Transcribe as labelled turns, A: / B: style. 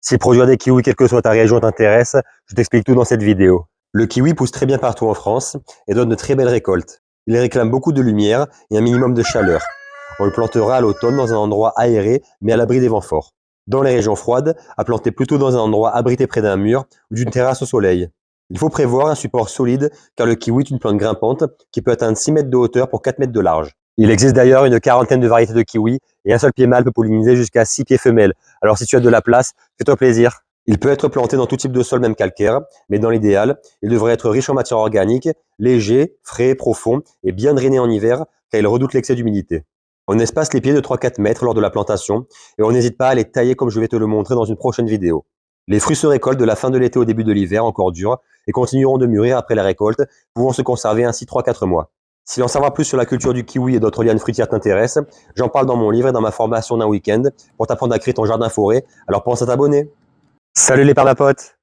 A: Si produire des kiwis, quelle que soit ta région, t'intéresse, je t'explique tout dans cette vidéo. Le kiwi pousse très bien partout en France et donne de très belles récoltes. Il réclame beaucoup de lumière et un minimum de chaleur. On le plantera à l'automne dans un endroit aéré mais à l'abri des vents forts. Dans les régions froides, à planter plutôt dans un endroit abrité près d'un mur ou d'une terrasse au soleil. Il faut prévoir un support solide car le kiwi est une plante grimpante qui peut atteindre 6 mètres de hauteur pour 4 mètres de large. Il existe d'ailleurs une quarantaine de variétés de kiwi et un seul pied mâle peut polliniser jusqu'à 6 pieds femelles. Alors si tu as de la place, fais-toi plaisir. Il peut être planté dans tout type de sol, même calcaire, mais dans l'idéal, il devrait être riche en matière organique, léger, frais, profond et bien drainé en hiver car il redoute l'excès d'humidité. On espace les pieds de 3-4 mètres lors de la plantation et on n'hésite pas à les tailler comme je vais te le montrer dans une prochaine vidéo. Les fruits se récoltent de la fin de l'été au début de l'hiver, encore durs, et continueront de mûrir après la récolte, pouvant se conserver ainsi 3-4 mois. Si en savoir plus sur la culture du kiwi et d'autres lianes fruitières t'intéresse, j'en parle dans mon livre et dans ma formation d'un week-end pour t'apprendre à créer ton jardin forêt, alors pense à t'abonner. Salut les permapotes!